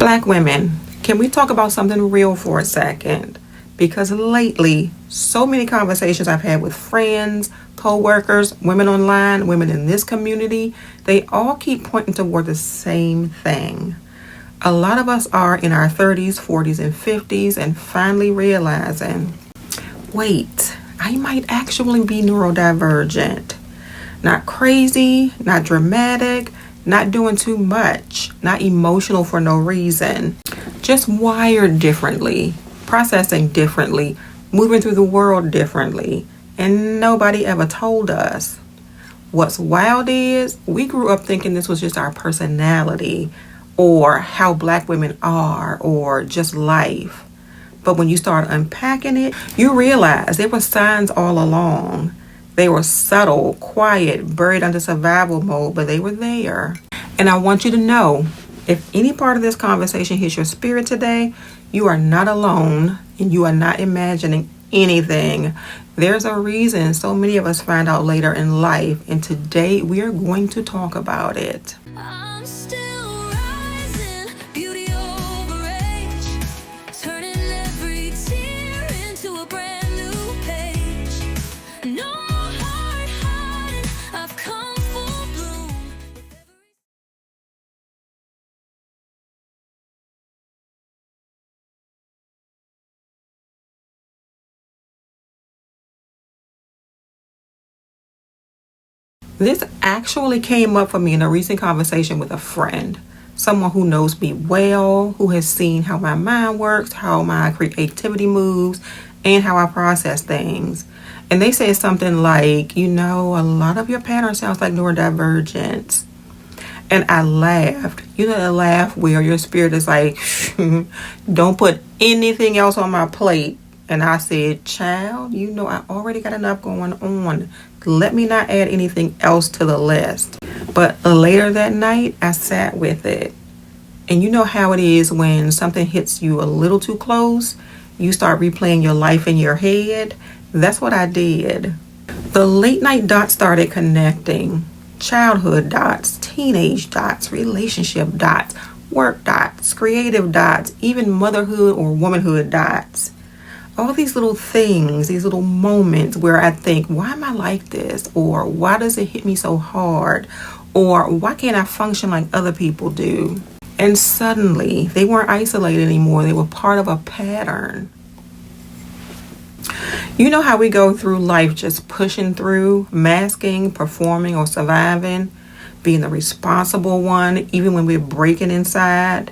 Black women, can we talk about something real for a second? Because lately, so many conversations I've had with friends, co-workers, women online, women in this community, they all keep pointing toward the same thing. A lot of us are in our 30s, 40s, and 50s and finally realizing, wait, I might actually be neurodivergent. Not crazy, not dramatic, not doing too much, not emotional for no reason, just wired differently, processing differently, moving through the world differently, and nobody ever told us. What's wild is we grew up thinking this was just our personality or how Black women are or just life. But when you start unpacking it, you realize there were signs all along. They were subtle, quiet, buried under survival mode, but they were there. And I want you to know, if any part of this conversation hits your spirit today, you are not alone and you are not imagining anything. There's a reason so many of us find out later in life, and today we are going to talk about it. I'm still rising, beauty over age, turning every tear into a brand new page. No more heart hiding, I've come full bloom. This actually came up for me in a recent conversation with a friend, someone who knows me well, who has seen how my mind works, how my creativity moves, and how I process things. And they said something like, a lot of your pattern sounds like neurodivergence. And I laughed. You know, the laugh where your spirit is like, don't put anything else on my plate. And I said, child, I already got enough going on. Let me not add anything else to the list. But later that night, I sat with it. And you know how it is when something hits you a little too close, you start replaying your life in your head. That's what I did. The late night dots started connecting. Childhood dots, teenage dots, relationship dots, work dots, creative dots, even motherhood or womanhood dots. All these little things, these little moments where I think, why am I like this? Or why does it hit me so hard? Or why can't I function like other people do? And suddenly, they weren't isolated anymore. They were part of a pattern. You know how we go through life just pushing through, masking, performing, or surviving, being the responsible one, even when we're breaking inside,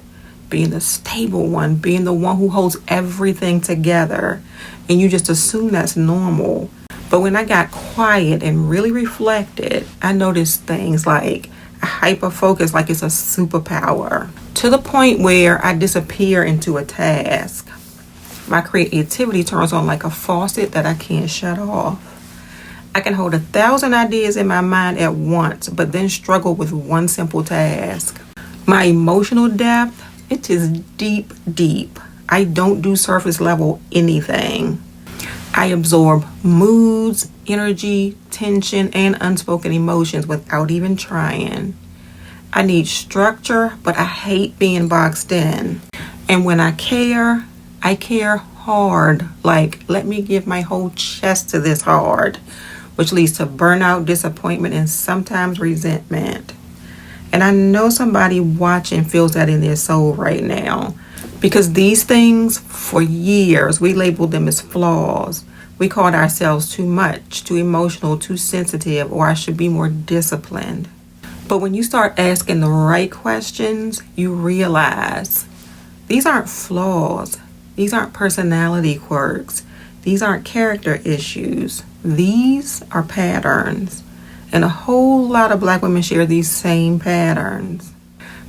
being the stable one, being the one who holds everything together, and you just assume that's normal. But when I got quiet and really reflected, I noticed things like a hyperfocus, like it's a superpower, to the point where I disappear into a task. My creativity turns on like a faucet that I can't shut off. I can hold 1,000 ideas in my mind at once, but then struggle with one simple task. My emotional depth, it is deep, deep. I don't do surface level anything. I absorb moods, energy, tension, and unspoken emotions without even trying. I need structure, but I hate being boxed in. And when I care hard. Like, let me give my whole chest to this hard, which leads to burnout, disappointment, and sometimes resentment. And I know somebody watching feels that in their soul right now, because these things, for years, we labeled them as flaws. We called ourselves too much, too emotional, too sensitive, or I should be more disciplined. But when you start asking the right questions, you realize these aren't flaws. These aren't personality quirks. These aren't character issues. These are patterns. And a whole lot of Black women share these same patterns.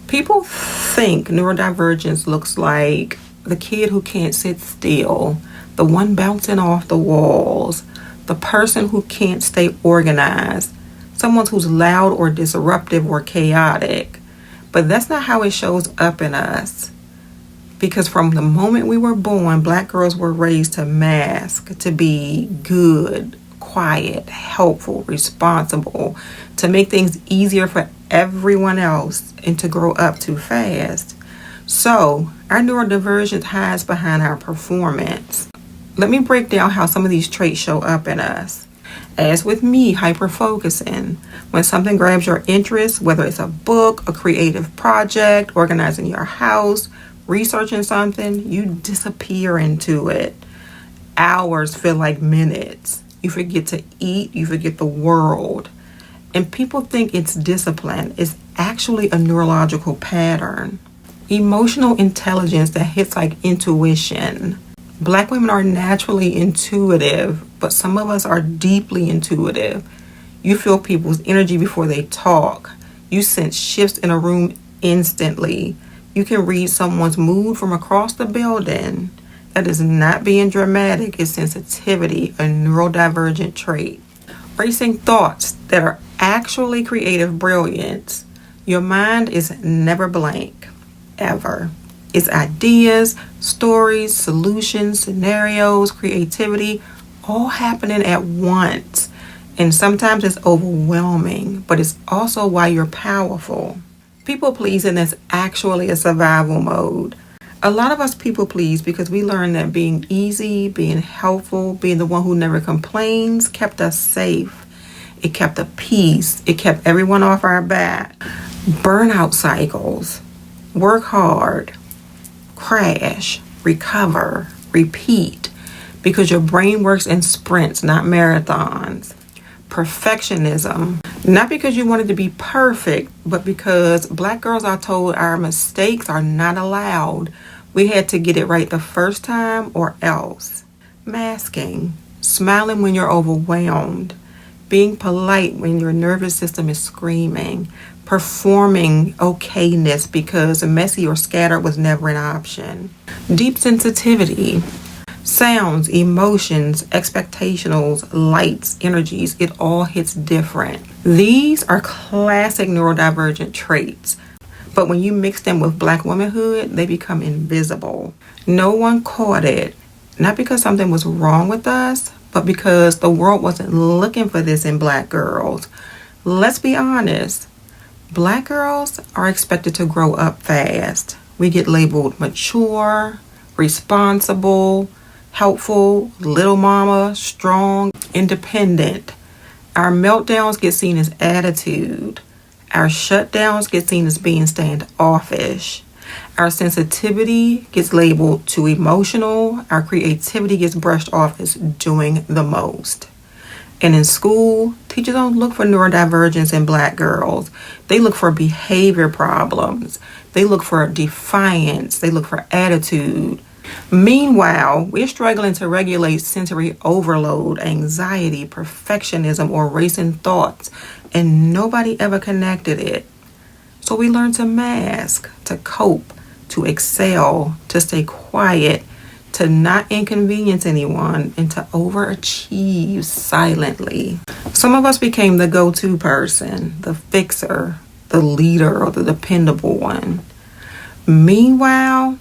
People think neurodivergence looks like the kid who can't sit still, the one bouncing off the walls, the person who can't stay organized, someone who's loud or disruptive or chaotic. But that's not how it shows up in us. Because from the moment we were born, Black girls were raised to mask, to be good, quiet, helpful, responsible, to make things easier for everyone else, and to grow up too fast. So our neurodivergence hides behind our performance. Let me break down how some of these traits show up in us. As with me, hyperfocusing. When something grabs your interest, whether it's a book, a creative project, organizing your house, researching something, you disappear into it. Hours feel like minutes. You forget to eat, you forget the world. And people think it's discipline. It's actually a neurological pattern. Emotional intelligence that hits like intuition. Black women are naturally intuitive, but some of us are deeply intuitive. You feel people's energy before they talk. You sense shifts in a room instantly. You can read someone's mood from across the building. That is not being dramatic. It's sensitivity, a neurodivergent trait. Racing thoughts that are actually creative brilliance. Your mind is never blank, ever. It's ideas, stories, solutions, scenarios, creativity, all happening at once. And sometimes it's overwhelming, but it's also why you're powerful. People pleasing is actually a survival mode. A lot of us people please because we learned that being easy, being helpful, being the one who never complains kept us safe. It kept the peace. It kept everyone off our back. Burnout cycles. Work hard. Crash. Recover. Repeat. Because your brain works in sprints, not marathons. Perfectionism. Not because you wanted to be perfect, but because Black girls are told our mistakes are not allowed. We had to get it right the first time or else. Masking. Smiling when you're overwhelmed. Being polite when your nervous system is screaming. Performing okayness because messy or scattered was never an option. Deep sensitivity. Sounds, emotions, expectations, lights, energies, it all hits different. These are classic neurodivergent traits, but when you mix them with Black womanhood, they become invisible. No one caught it, not because something was wrong with us, but because the world wasn't looking for this in Black girls. Let's be honest, Black girls are expected to grow up fast. We get labeled mature, responsible, helpful, little mama, strong, independent. Our meltdowns get seen as attitude. Our shutdowns get seen as being standoffish. Our sensitivity gets labeled too emotional. Our creativity gets brushed off as doing the most. And in school, teachers don't look for neurodivergence in Black girls. They look for behavior problems. They look for defiance. They look for attitude. Meanwhile, we're struggling to regulate sensory overload, anxiety, perfectionism, or racing thoughts, and nobody ever connected it. So we learn to mask, to cope, to excel, to stay quiet, to not inconvenience anyone, and to overachieve silently. Some of us became the go-to person, the fixer, the leader, or the dependable one. Meanwhile,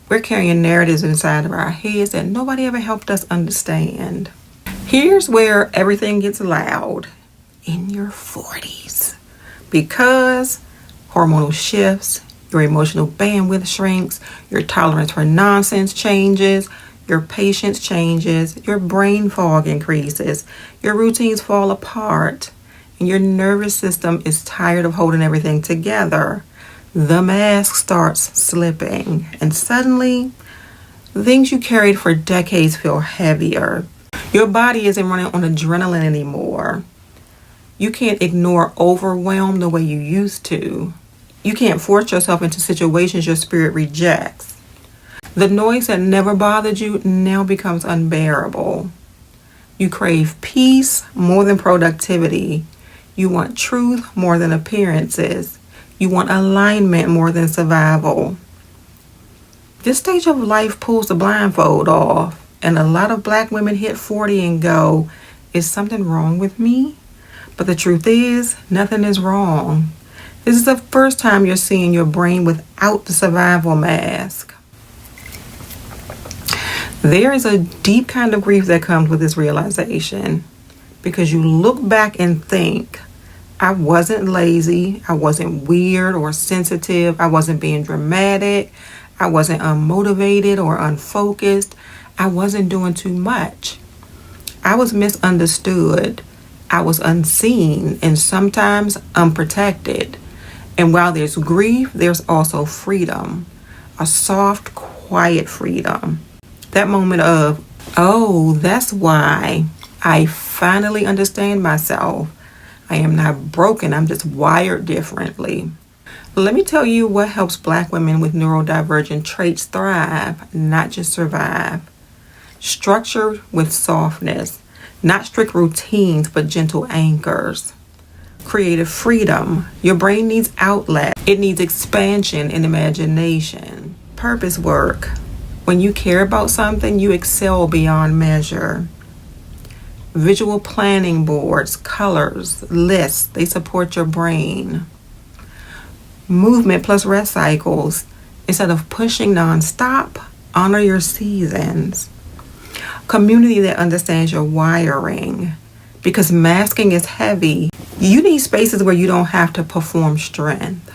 we're carrying narratives inside of our heads that nobody ever helped us understand. Here's where everything gets loud. In your 40s. Because hormonal shifts, your emotional bandwidth shrinks, your tolerance for nonsense changes, your patience changes, your brain fog increases, your routines fall apart, and your nervous system is tired of holding everything together. The mask starts slipping, and suddenly, things you carried for decades feel heavier. Your body isn't running on adrenaline anymore. You can't ignore overwhelm the way you used to. You can't force yourself into situations your spirit rejects. The noise that never bothered you now becomes unbearable. You crave peace more than productivity. You want truth more than appearances. You want alignment more than survival. This stage of life pulls the blindfold off, and a lot of Black women hit 40 and go, is something wrong with me? But the truth is, nothing is wrong. This is the first time you're seeing your brain without the survival mask. There is a deep kind of grief that comes with this realization, because you look back and think, I wasn't lazy. I wasn't weird or sensitive. I wasn't being dramatic. I wasn't unmotivated or unfocused. I wasn't doing too much. I was misunderstood. I was unseen and sometimes unprotected. And while there's grief, there's also freedom. A soft, quiet freedom. That moment of, oh, that's why I finally understand myself. I am not broken. I'm just wired differently. Let me tell you what helps Black women with neurodivergent traits thrive, not just survive. Structure with softness, not strict routines, but gentle anchors. Creative freedom. Your brain needs outlet. It needs expansion and imagination. Purpose work. When you care about something, you excel beyond measure. Visual planning boards, colors, lists, they support your brain. Movement plus rest cycles. Instead of pushing nonstop, honor your seasons. Community that understands your wiring. Because masking is heavy, you need spaces where you don't have to perform strength.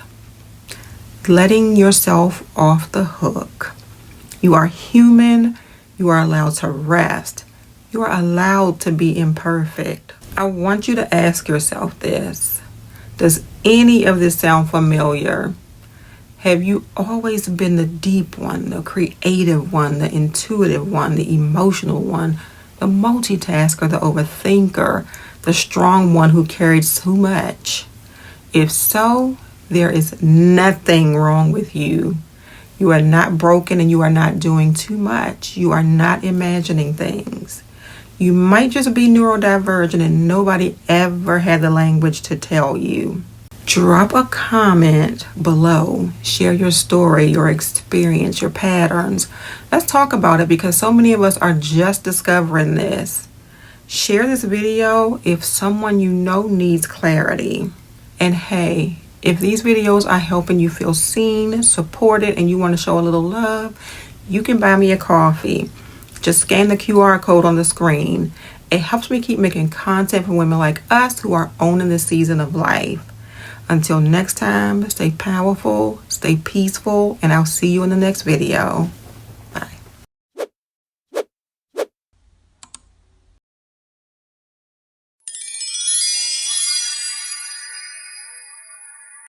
Letting yourself off the hook. You are human. You are allowed to rest. You are allowed to be imperfect. I want you to ask yourself this. Does any of this sound familiar? Have you always been the deep one, the creative one, the intuitive one, the emotional one, the multitasker, the overthinker, the strong one who carried so much? If so, there is nothing wrong with you. You are not broken and you are not doing too much. You are not imagining things. You might just be neurodivergent and nobody ever had the language to tell you. Drop a comment below. Share your story, your experience, your patterns. Let's talk about it because so many of us are just discovering this. Share this video if someone you know needs clarity. And hey, if these videos are helping you feel seen, supported, and you want to show a little love, you can buy me a coffee. Just scan the QR code on the screen. It helps me keep making content for women like us who are owning the season of life. Until next time, stay powerful, stay peaceful, and I'll see you in the next video.